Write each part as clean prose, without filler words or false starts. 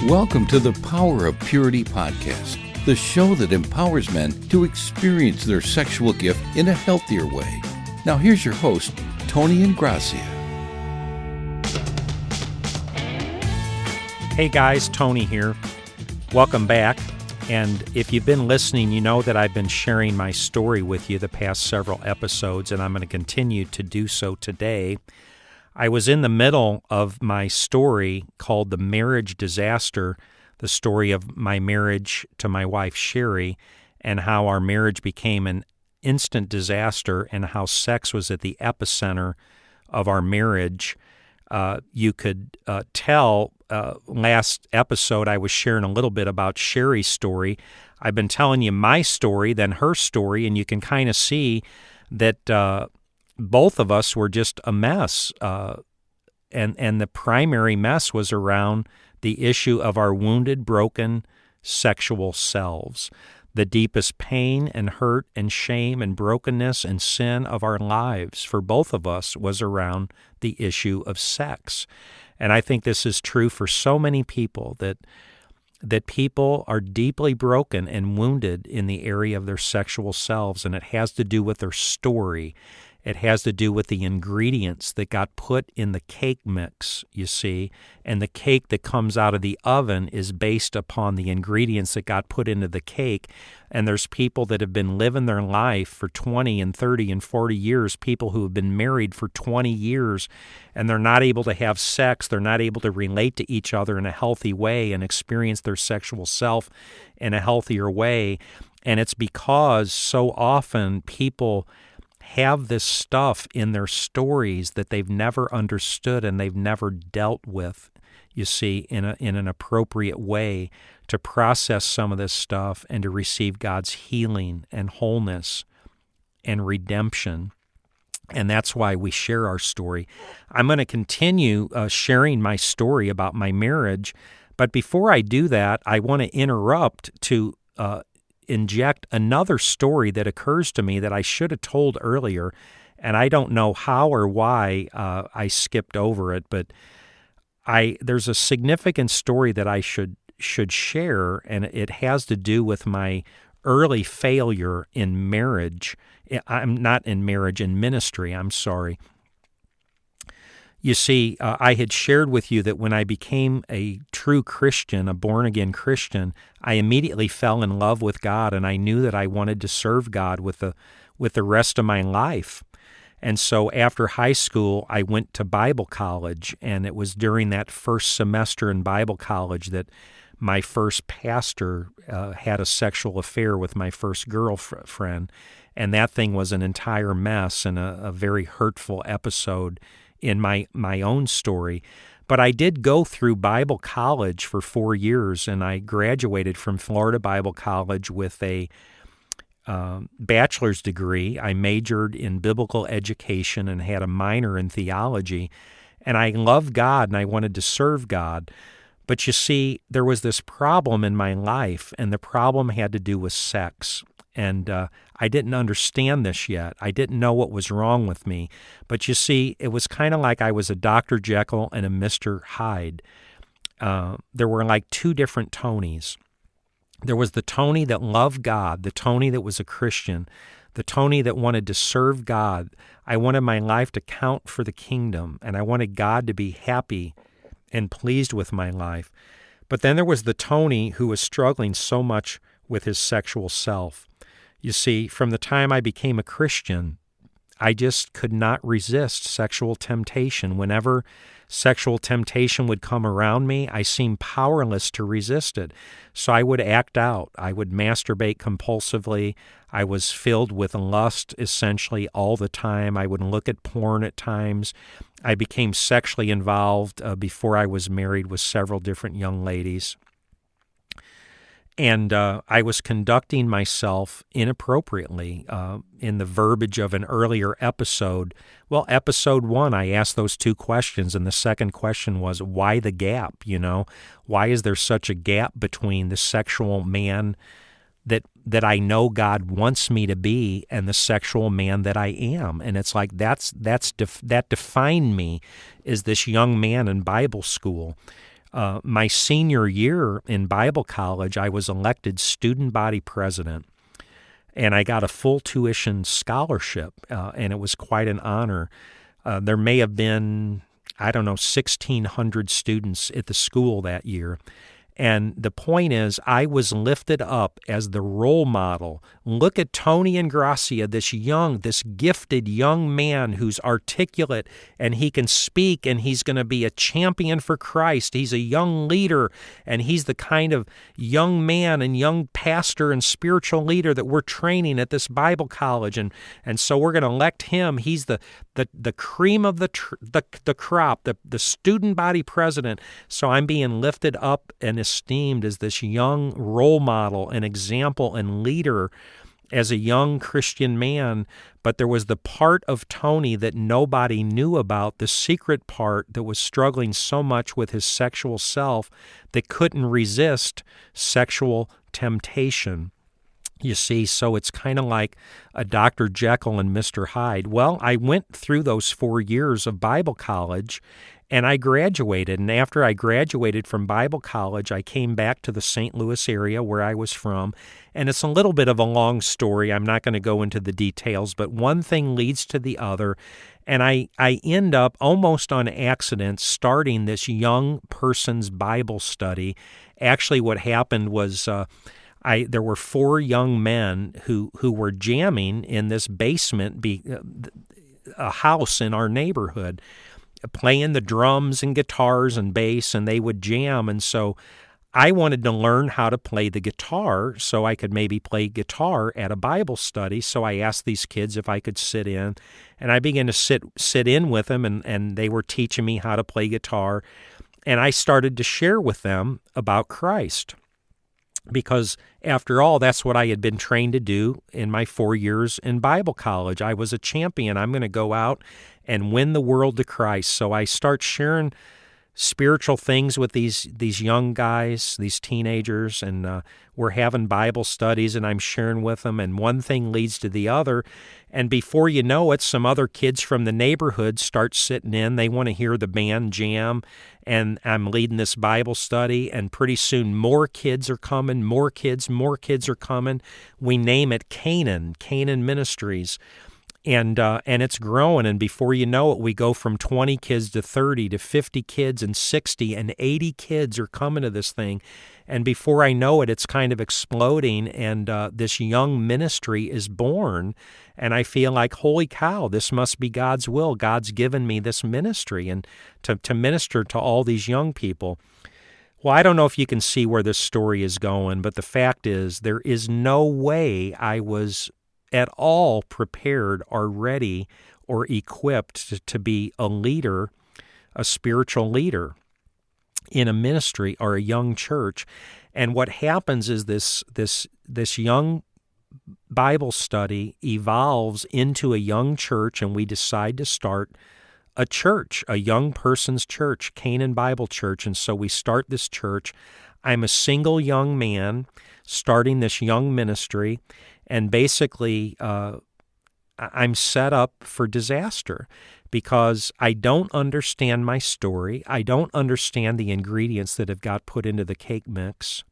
Welcome to the Power of Purity podcast, the show that empowers men to experience their sexual gift in a healthier way. Now here's your host, Tony Ingracia. Hey guys, Tony here. Welcome back. And if you've been listening, you know that I've been sharing my story with you the past several episodes, and I'm going to continue to do so today. I was in the middle of my story called The Marriage Disaster, the story of my marriage to my wife, Sherry, and how our marriage became an instant disaster and how sex was at the epicenter of our marriage. You could tell last episode I was sharing a little bit about Sherry's story. I've been telling you my story, then her story, and you can kind of see that both of us were just a mess. And the primary mess was around the issue of our wounded, broken sexual selves. The deepest pain and hurt and shame and brokenness and sin of our lives for both of us was around the issue of sex. And I think this is true for so many people, that people are deeply broken and wounded in the area of their sexual selves, and it has to do with their story. It has to do with the ingredients that got put in the cake mix, you see, and the cake that comes out of the oven is based upon the ingredients that got put into the cake. And there's people that have been living their life for 20 and 30 and 40 years, people who have been married for 20 years, and they're not able to have sex, they're not able to relate to each other in a healthy way and experience their sexual self in a healthier way. And it's because so often people have this stuff in their stories that they've never understood and they've never dealt with, you see, in an appropriate way to process some of this stuff and to receive God's healing and wholeness and redemption. And that's why we share our story. I'm going to continue sharing my story about my marriage, but before I do that, I want to interrupt to inject another story that occurs to me that I should have told earlier, and I don't know how or why I skipped over it, but there's a significant story that I should share, and it has to do with my early failure in marriage. I'm not in marriage, in ministry, I'm sorry. You see, I had shared with you that when I became a true Christian, a born-again Christian, I immediately fell in love with God, and I knew that I wanted to serve God with the rest of my life. And so after high school, I went to Bible college, and it was during that first semester in Bible college that my first pastor had a sexual affair with my first girlfriend, and that thing was an entire mess and a very hurtful episode in my own story. But I did go through Bible college for 4 years, and I graduated from Florida Bible College with a bachelor's degree. I majored in biblical education and had a minor in theology, and I loved God and I wanted to serve God. But you see, there was this problem in my life, and the problem had to do with sex. And I didn't understand this yet. I didn't know what was wrong with me. But you see, it was kind of like I was a Dr. Jekyll and a Mr. Hyde. There were like two different Tonys. There was the Tony that loved God, the Tony that was a Christian, the Tony that wanted to serve God. I wanted my life to count for the kingdom, and I wanted God to be happy and pleased with my life. But then there was the Tony who was struggling so much with his sexual self. You see, from the time I became a Christian, I just could not resist sexual temptation. Whenever sexual temptation would come around me, I seemed powerless to resist it. So I would act out. I would masturbate compulsively. I was filled with lust essentially all the time. I would look at porn at times. I became sexually involved before I was married with several different young ladies. And I was conducting myself inappropriately in the verbiage of an earlier episode. Well, episode 1, I asked those two questions, and the second question was, why the gap, you know? Why is there such a gap between the sexual man that I know God wants me to be and the sexual man that I am? And it's like that defined me as this young man in Bible school. My senior year in Bible college, I was elected student body president, and I got a full tuition scholarship, and it was quite an honor. There may have been, 1,600 students at the school that year. And the point is, I was lifted up as the role model. Look at Tony Ingrassia, this gifted young man who's articulate and he can speak and he's going to be a champion for Christ. He's a young leader and he's the kind of young man and young pastor and spiritual leader that we're training at this Bible college. And so we're going to elect him. He's the cream of the crop, the student body president. So I'm being lifted up and esteemed as this young role model, an example and leader as a young Christian man. But there was the part of Tony that nobody knew about, the secret part that was struggling so much with his sexual self that couldn't resist sexual temptation. You see, so it's kind of like a Dr. Jekyll and Mr. Hyde. Well, I went through those 4 years of Bible college, and I graduated. And after I graduated from Bible college, I came back to the St. Louis area where I was from. And it's a little bit of a long story. I'm not going to go into the details, but one thing leads to the other. And I end up almost on accident starting this young person's Bible study. Actually, what happened was there were 4 young men who were jamming in this basement, a house in our neighborhood, playing the drums and guitars and bass, and they would jam. And so I wanted to learn how to play the guitar so I could maybe play guitar at a Bible study. So I asked these kids if I could sit in, and I began to sit in with them, and they were teaching me how to play guitar. And I started to share with them about Christ. Because after all, that's what I had been trained to do in my 4 years in Bible college. I was a champion. I'm going to go out and win the world to Christ. So I start sharing spiritual things with these young guys, these teenagers, and we're having Bible studies, and I'm sharing with them, and one thing leads to the other. And before you know it, some other kids from the neighborhood start sitting in. They want to hear the band jam, and I'm leading this Bible study, and pretty soon more kids are coming, more kids are coming. We name it Canaan Ministries. And it's growing, and before you know it, we go from 20 kids to 30 to 50 kids and 60 and 80 kids are coming to this thing. And before I know it, it's kind of exploding, and this young ministry is born. And I feel like, holy cow, this must be God's will. God's given me this ministry and to minister to all these young people. Well, I don't know if you can see where this story is going, but the fact is there is no way I was at all prepared or ready or equipped to be a leader, a spiritual leader in a ministry or a young church. And what happens is this young Bible study evolves into a young church, and we decide to start a church, a young person's church, Canaan Bible Church. And so we start this church. I'm a single young man starting this young ministry. And basically, I'm set up for disaster because I don't understand my story. I don't understand the ingredients that have got put into the cake mix.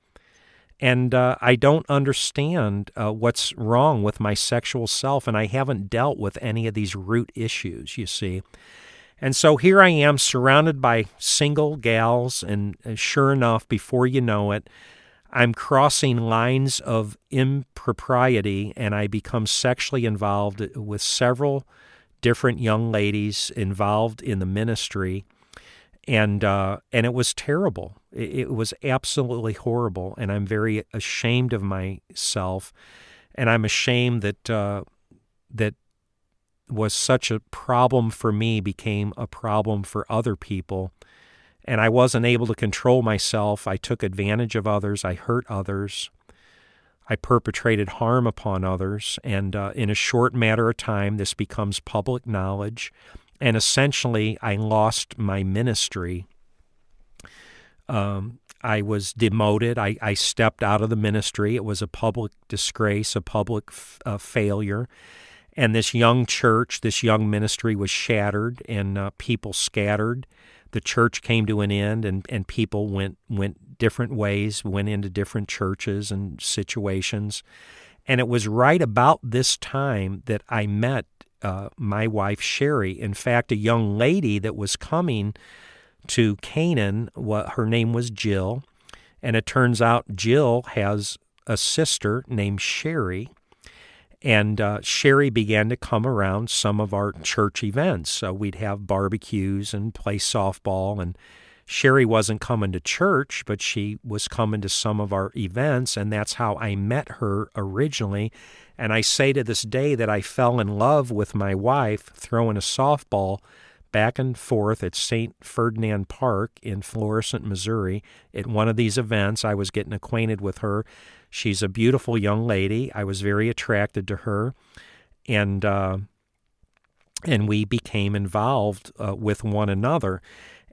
And I don't understand what's wrong with my sexual self, and I haven't dealt with any of these root issues, you see. And so here I am surrounded by single gals, and sure enough, before you know it, I'm crossing lines of impropriety, and I become sexually involved with several different young ladies involved in the ministry, and it was terrible. It was absolutely horrible, and I'm very ashamed of myself, and I'm ashamed that that was such a problem for me became a problem for other people. And I wasn't able to control myself. I took advantage of others. I hurt others. I perpetrated harm upon others. And in a short matter of time, this becomes public knowledge. And essentially, I lost my ministry. I was demoted. I stepped out of the ministry. It was a public disgrace, a public failure. And this young church, this young ministry was shattered, and people scattered. the church came to an end, and people went different ways, went into different churches and situations. And it was right about this time that I met my wife, Sherry. In fact, a young lady that was coming to Canaan, her name was Jill, and it turns out Jill has a sister named Sherry. And Sherry began to come around some of our church events. So we'd have barbecues and play softball. And Sherry wasn't coming to church, but she was coming to some of our events. And that's how I met her originally. And I say to this day that I fell in love with my wife throwing a softball back and forth at St. Ferdinand Park in Florissant, Missouri. At one of these events, I was getting acquainted with her. She's a beautiful young lady. I was very attracted to her, and we became involved with one another.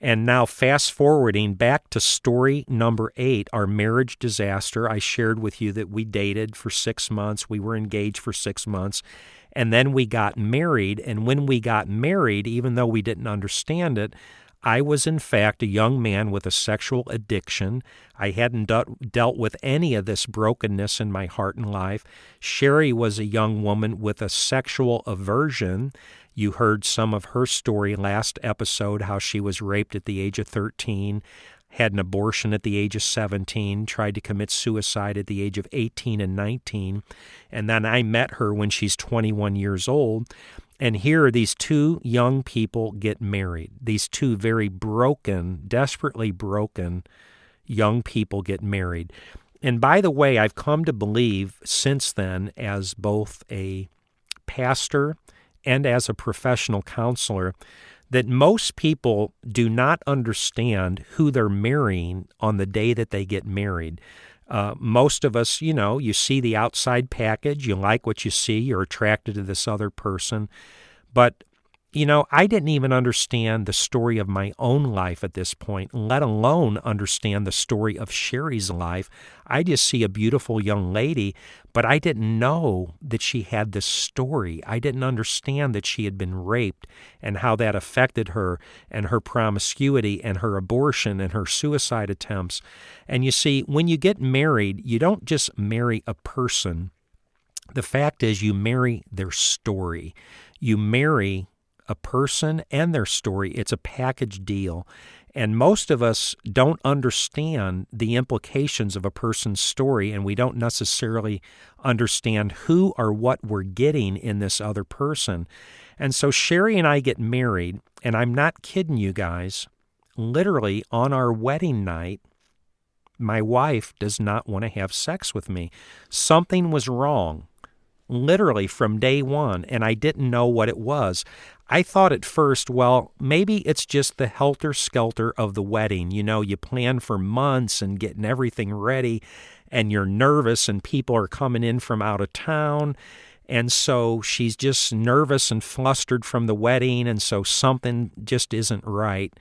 And now fast forwarding back to story number 8, our marriage disaster. I shared with you that we dated for 6 months. We were engaged for 6 months. And then we got married. And when we got married, even though we didn't understand it, I was, in fact, a young man with a sexual addiction. I hadn't dealt with any of this brokenness in my heart and life. Sherry was a young woman with a sexual aversion. You heard some of her story last episode, how she was raped at the age of 13, had an abortion at the age of 17, tried to commit suicide at the age of 18 and 19. And then I met her when she's 21 years old. And here these two young people get married. These two very broken, desperately broken young people get married. And by the way, I've come to believe since then, as both a pastor and as a professional counselor, that most people do not understand who they're marrying on the day that they get married. Most of us, you see the outside package, you like what you see, you're attracted to this other person. But, I didn't even understand the story of my own life at this point, let alone understand the story of Sherry's life. I just see a beautiful young lady, but I didn't know that she had this story. I didn't understand that she had been raped and how that affected her and her promiscuity and her abortion and her suicide attempts. And you see, when you get married, you don't just marry a person. The fact is, you marry their story. You marry a person and their story. It's a package deal. And most of us don't understand the implications of a person's story, and we don't necessarily understand who or what we're getting in this other person. And so Sherry and I get married, and I'm not kidding you guys, literally on our wedding night, my wife does not want to have sex with me. Something was wrong, literally from day one, and I didn't know what it was. I thought at first, well, maybe it's just the helter-skelter of the wedding. You plan for months and getting everything ready, and you're nervous, and people are coming in from out of town, and so she's just nervous and flustered from the wedding, and so something just isn't right.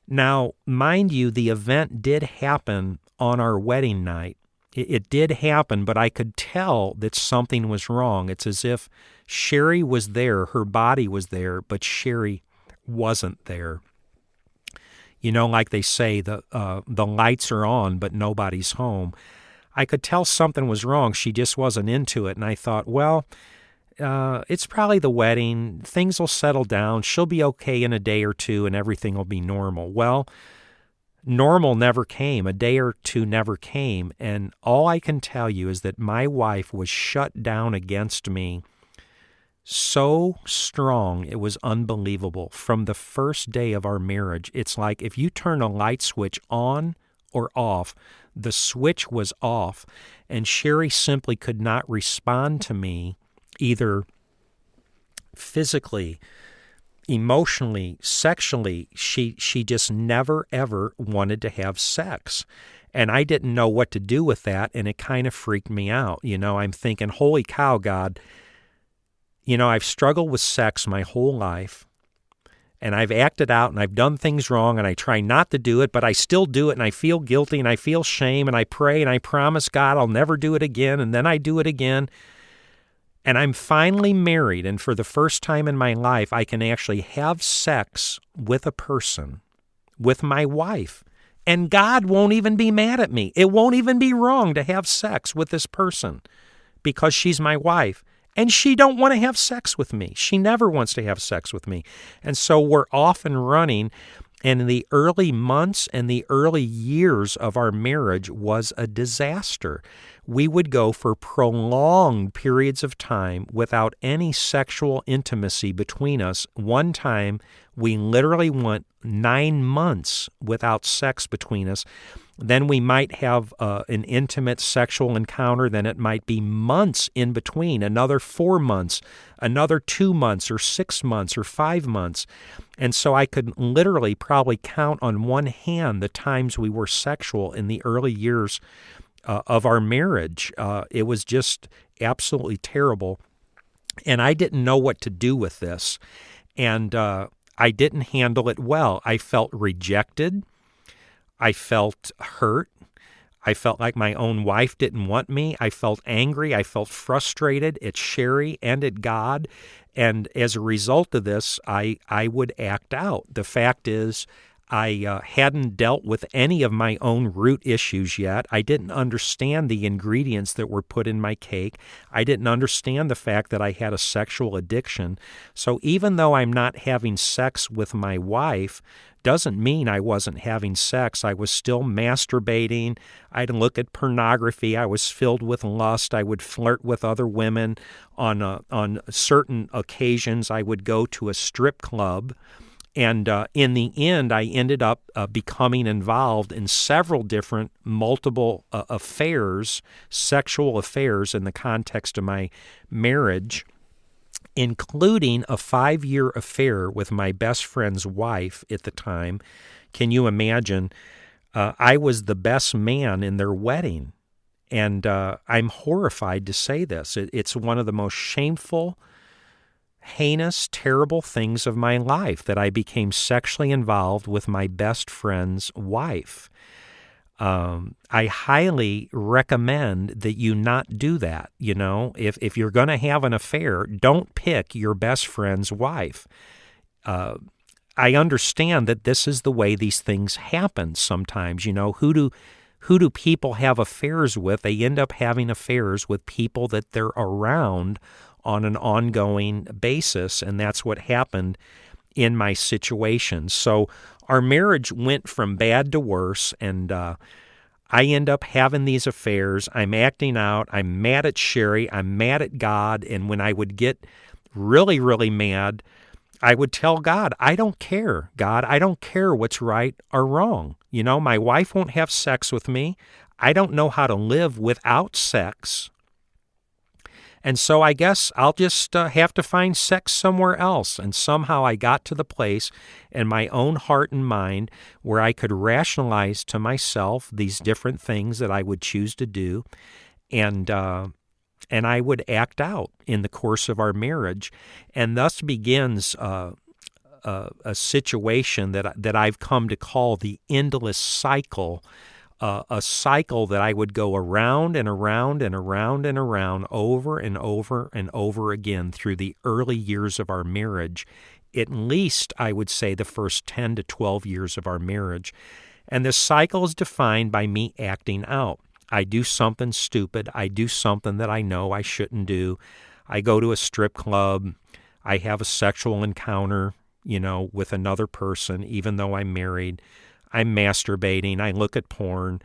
Now, mind you, the event did happen on our wedding night. It did happen, but I could tell that something was wrong. It's as if Sherry was there, her body was there, but Sherry wasn't there. Like they say, the lights are on, but nobody's home. I could tell something was wrong. She just wasn't into it, and I thought, well, it's probably the wedding. Things will settle down. She'll be okay in a day or two, and everything will be normal. Well, normal never came. A day or two never came. And all I can tell you is that my wife was shut down against me so strong, it was unbelievable. From the first day of our marriage, it's like if you turn a light switch on or off, the switch was off. And Sherry simply could not respond to me, either physically, emotionally, sexually. She just never, ever wanted to have sex. And I didn't know what to do with that, and it kind of freaked me out. I'm thinking, holy cow, God, I've struggled with sex my whole life, and I've acted out, and I've done things wrong, and I try not to do it, but I still do it, and I feel guilty, and I feel shame, and I pray, and I promise God I'll never do it again, and then I do it again. And I'm finally married, and for the first time in my life, I can actually have sex with a person, with my wife. And God won't even be mad at me. It won't even be wrong to have sex with this person because she's my wife. And she don't want to have sex with me. She never wants to have sex with me. And so we're off and running. And in the early months and the early years of our marriage was a disaster. We would go for prolonged periods of time without any sexual intimacy between us. One time, we literally went 9 months without sex between us. Then we might have an intimate sexual encounter. Then it might be months in between, another 4 months, another 2 months or 6 months or 5 months. And so I could literally probably count on one hand the times we were sexual in the early years of our marriage. It was just absolutely terrible. And I didn't know what to do with this. And I didn't handle it well. I felt rejected. I felt hurt. I felt like my own wife didn't want me. I felt angry. I felt frustrated at Sherry and at God. And as a result of this, I would act out. The fact is, I hadn't dealt with any of my own root issues yet. I didn't understand the ingredients that were put in my cake. I didn't understand the fact that I had a sexual addiction. So even though I'm not having sex with my wife, doesn't mean I wasn't having sex. I was still masturbating. I'd look at pornography. I was filled with lust. I would flirt with other women. On certain occasions, I would go to a strip club. And in the end, I ended up becoming involved in several different multiple affairs, sexual affairs in the context of my marriage, including a 5-year affair with my best friend's wife at the time. Can you imagine? I was the best man in their wedding. And I'm horrified to say this. It's one of the most shameful, heinous, terrible things of my life that I became sexually involved with my best friend's wife. I highly recommend that you not do that. You know, if you're going to have an affair, don't pick your best friend's wife. I understand that this is the way these things happen sometimes. You know, who do people have affairs with? They end up having affairs with people that they're around on an ongoing basis, and that's what happened in my situation. So our marriage went from bad to worse, and I end up having these affairs. I'm acting out. I'm mad at Sherry. I'm mad at God, and when I would get really, really mad, I would tell God, I don't care, God. I don't care what's right or wrong. You know, my wife won't have sex with me. I don't know how to live without sex. And so I guess I'll just have to find sex somewhere else. And somehow I got to the place in my own heart and mind where I could rationalize to myself these different things that I would choose to do. And I would act out in the course of our marriage. And thus begins a situation that I've come to call the endless cycle, a cycle that I would go around and around and around and around over and over and over again through the early years of our marriage, at least I would say the first 10 to 12 years of our marriage. And this cycle is defined by me acting out. I do something stupid. I do something that I know I shouldn't do. I go to a strip club. I have a sexual encounter, you know, with another person, even though I'm married. I'm masturbating. I look at porn.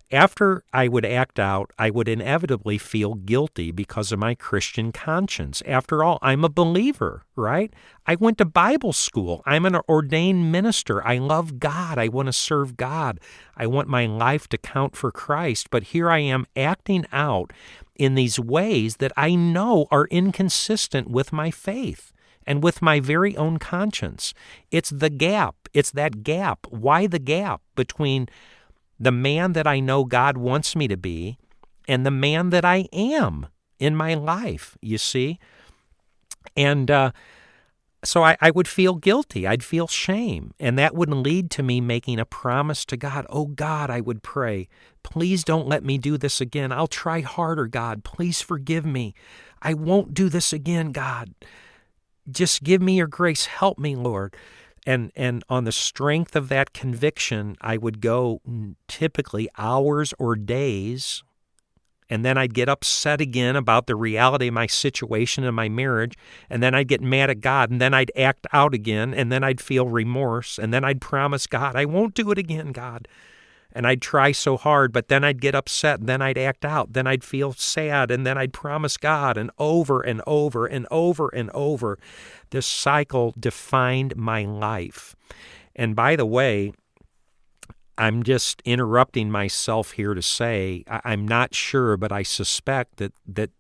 After I would act out, I would inevitably feel guilty because of my Christian conscience. After all, I'm a believer, right? I went to Bible school. I'm an ordained minister. I love God. I want to serve God. I want my life to count for Christ. But here I am acting out in these ways that I know are inconsistent with my faith and with my very own conscience. It's the gap. It's that gap. Why the gap between the man that I know God wants me to be and the man that I am in my life, you see? And So I would feel guilty. I'd feel shame. And that would lead to me making a promise to God. Oh, God, I would pray, please don't let me do this again. I'll try harder, God. Please forgive me. I won't do this again, God. Just give me your grace. Help me, Lord. And on the strength of that conviction, I would go typically hours or days, and then I'd get upset again about the reality of my situation and my marriage, and then I'd get mad at God, and then I'd act out again, and then I'd feel remorse, and then I'd promise God, I won't do it again, God. And I'd try so hard, but then I'd get upset, and then I'd act out, then I'd feel sad, and then I'd promise God, and over and over and over and over. This cycle defined my life. And by the way, I'm just interrupting myself here to say I'm not sure, but I suspect that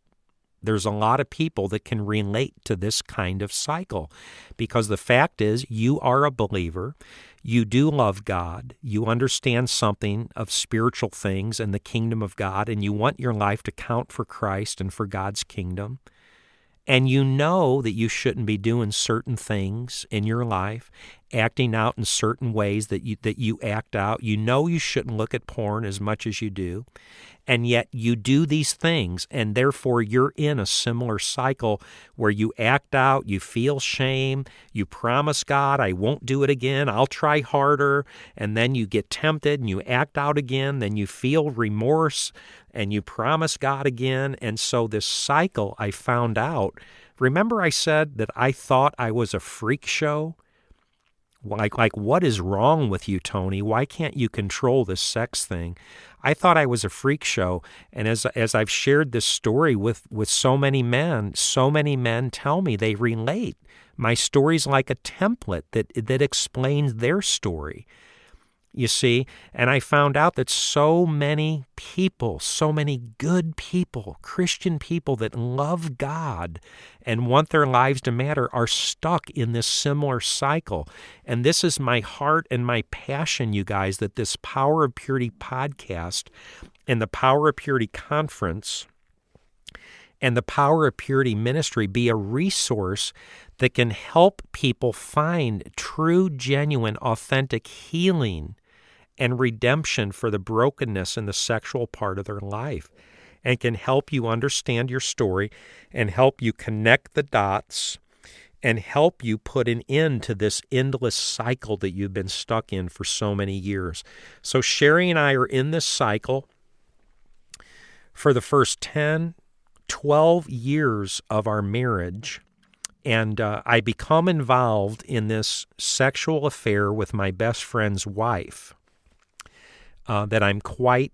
there's a lot of people that can relate to this kind of cycle, because the fact is you are a believer. You do love God. You understand something of spiritual things and the kingdom of God, and you want your life to count for Christ and for God's kingdom. And you know that you shouldn't be doing certain things in your life, acting out in certain ways that you act out. You know you shouldn't look at porn as much as you do, and yet you do these things, and therefore you're in a similar cycle where you act out, you feel shame, you promise God, I won't do it again, I'll try harder, and then you get tempted and you act out again, then you feel remorse, and you promise God again. And so this cycle, I found out, remember I said that I thought I was a freak show? Like, what is wrong with you, Tony? Why can't you control this sex thing? I thought I was a freak show. And as I've shared this story with so many men tell me they relate. My story's like a template that explains their story. You see, and I found out that so many people, so many good people, Christian people that love God and want their lives to matter are stuck in this similar cycle. And this is my heart and my passion, you guys, that this Power of Purity podcast and the Power of Purity conference and the Power of Purity ministry be a resource that can help people find true, genuine, authentic healing and redemption for the brokenness in the sexual part of their life, and can help you understand your story and help you connect the dots and help you put an end to this endless cycle that you've been stuck in for so many years. So Sherry and I are in this cycle for the first 10, 12 years of our marriage, and I become involved in this sexual affair with my best friend's wife. That I'm quite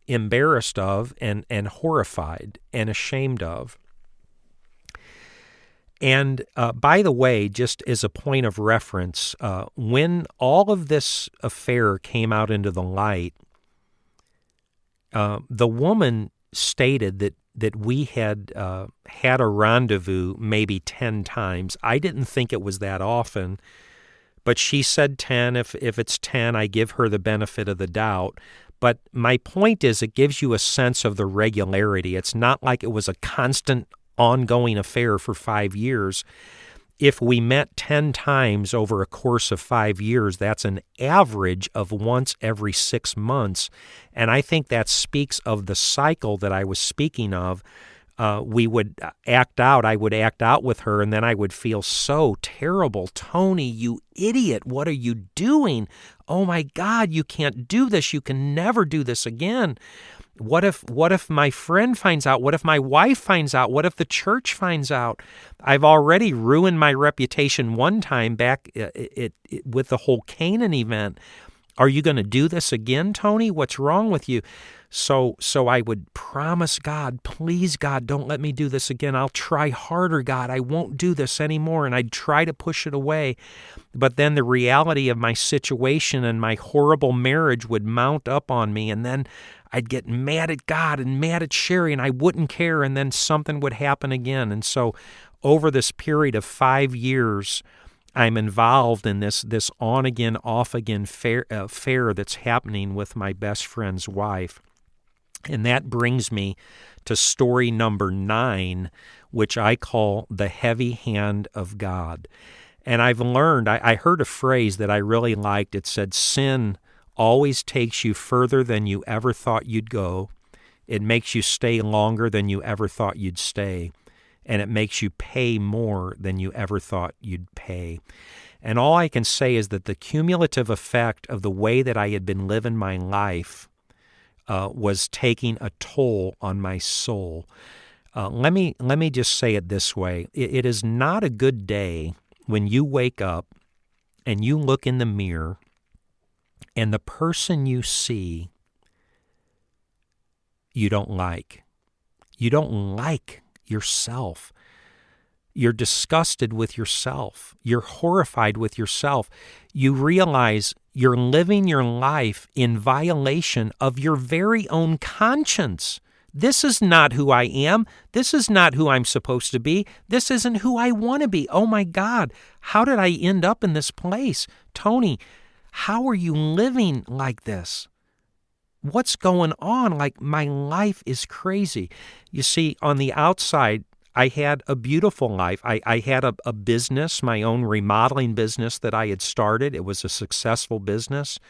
embarrassed of and horrified and ashamed of. And by the way, just as a point of reference, when all of this affair came out into the light, the woman stated that we had had a rendezvous maybe 10 times. I didn't think it was that often. But she said 10. If it's 10, I give her the benefit of the doubt. But my point is it gives you a sense of the regularity. It's not like it was a constant ongoing affair for 5 years. If we met 10 times over a course of 5 years, that's an average of once every 6 months. And I think that speaks of the cycle that I was speaking of. We would act out. I would act out with her, and then I would feel so terrible. Tony, you idiot, what are you doing? Oh my God, you can't do this. You can never do this again. What if my friend finds out? What if my wife finds out? What if the church finds out? I've already ruined my reputation one time back with the whole Canaan event. Are you going to do this again, Tony? What's wrong with you? So I would promise God, please, God, don't let me do this again. I'll try harder, God. I won't do this anymore. And I'd try to push it away. But then the reality of my situation and my horrible marriage would mount up on me. And then I'd get mad at God and mad at Sherry, and I wouldn't care. And then something would happen again. And so over this period of 5 years, I'm involved in this on-again, off-again affair that's happening with my best friend's wife. And that brings me to story number 9, which I call the heavy hand of God. And I've learned, I heard a phrase that I really liked. It said, sin always takes you further than you ever thought you'd go. It makes you stay longer than you ever thought you'd stay. And it makes you pay more than you ever thought you'd pay. And all I can say is that the cumulative effect of the way that I had been living my life was taking a toll on my soul. Let me just say it this way. It is not a good day when you wake up and you look in the mirror and the person you see you don't like. You don't like yourself. You're disgusted with yourself. You're horrified with yourself. You realize you're living your life in violation of your very own conscience. This is not who I am. This is not who I'm supposed to be. This isn't who I want to be. Oh my God, how did I end up in this place? Tony, how are you living like this? What's going on? Like, my life is crazy. You see, on the outside, I had a beautiful life. I had a business, my own remodeling business that I had started. It was a successful business.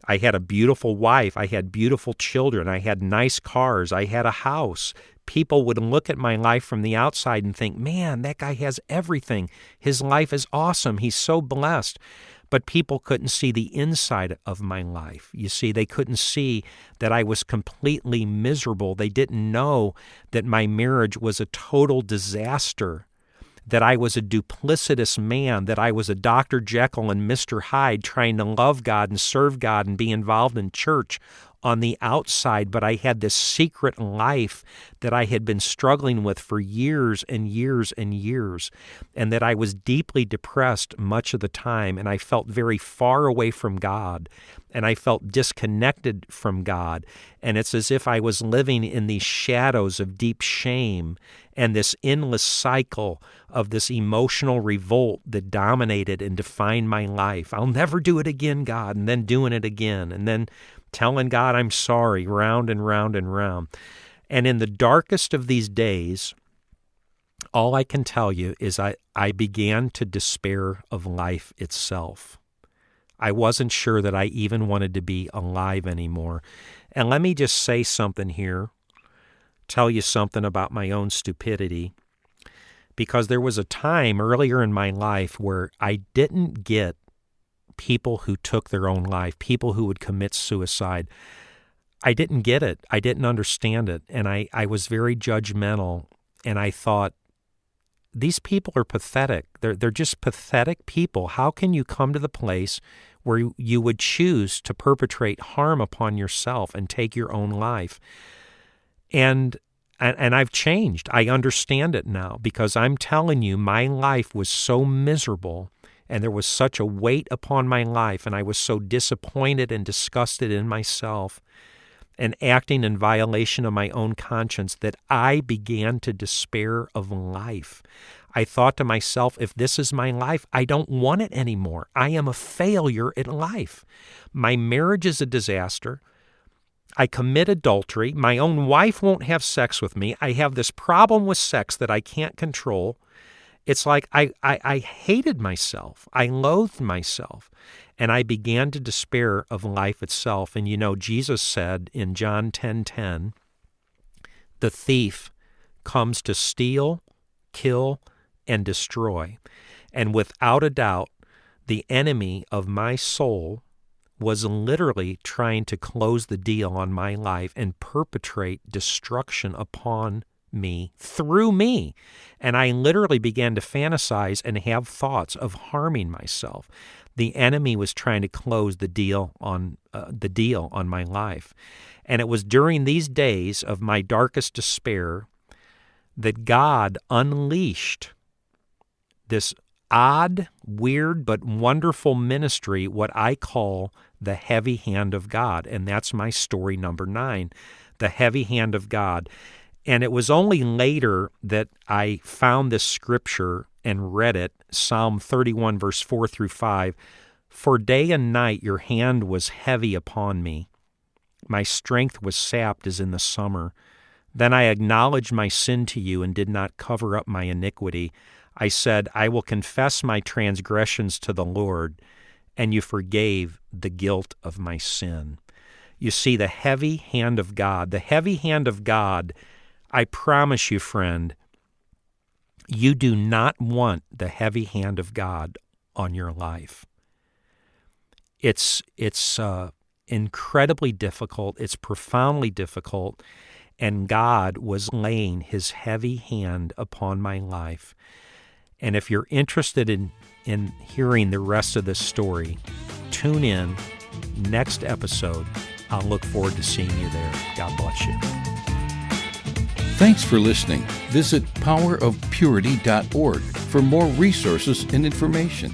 I had a beautiful wife. I had beautiful children. I had nice cars. I had a house. People would look at my life from the outside and think, man, that guy has everything. His life is awesome. He's so blessed. But people couldn't see the inside of my life. You see, they couldn't see that I was completely miserable. They didn't know that my marriage was a total disaster, that I was a duplicitous man, that I was a Dr. Jekyll and Mr. Hyde trying to love God and serve God and be involved in church on the outside, but I had this secret life that I had been struggling with for years and years and years, and that I was deeply depressed much of the time, and I felt very far away from God, and I felt disconnected from God, and it's as if I was living in these shadows of deep shame and this endless cycle of this emotional revolt that dominated and defined my life. I'll never do it again, God, and then doing it again, and then telling God I'm sorry, round and round and round. And in the darkest of these days, all I can tell you is I began to despair of life itself. I wasn't sure that I even wanted to be alive anymore. And let me just say something here, tell you something about my own stupidity, because there was a time earlier in my life where I didn't get people who took their own life, people who would commit suicide. I didn't get it. I didn't understand it. And I was very judgmental. And I thought, these people are pathetic. They're just pathetic people. How can you come to the place where you would choose to perpetrate harm upon yourself and take your own life? And I've changed. I understand it now, because I'm telling you, my life was so miserable, and there was such a weight upon my life, and I was so disappointed and disgusted in myself and acting in violation of my own conscience that I began to despair of life. I thought to myself, if this is my life, I don't want it anymore. I am a failure at life. My marriage is a disaster. I commit adultery. My own wife won't have sex with me. I have this problem with sex that I can't control. It's like I hated myself. I loathed myself. And I began to despair of life itself. And you know, Jesus said in John 10:10, the thief comes to steal, kill, and destroy. And without a doubt, the enemy of my soul was literally trying to close the deal on my life and perpetrate destruction upon me through me. And I literally began to fantasize and have thoughts of harming myself. The enemy was trying to close the deal on my life. And it was during these days of my darkest despair that God unleashed this odd, weird, but wonderful ministry, what I call the heavy hand of God. And that's my story number 9, the heavy hand of God. And it was only later that I found this scripture and read it, Psalm 31, verse 4 through 5. For day and night your hand was heavy upon me. My strength was sapped as in the summer. Then I acknowledged my sin to you and did not cover up my iniquity. I said, I will confess my transgressions to the Lord, and you forgave the guilt of my sin. You see, the heavy hand of God, I promise you, friend, you do not want the heavy hand of God on your life. It's incredibly difficult. It's profoundly difficult. And God was laying his heavy hand upon my life. And if you're interested in hearing the rest of this story, tune in next episode. I'll look forward to seeing you there. God bless you. Thanks for listening. Visit powerofpurity.org for more resources and information.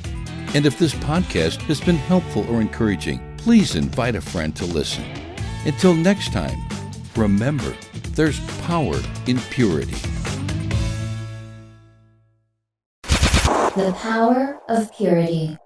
And if this podcast has been helpful or encouraging, please invite a friend to listen. Until next time, remember, there's power in purity. The power of purity.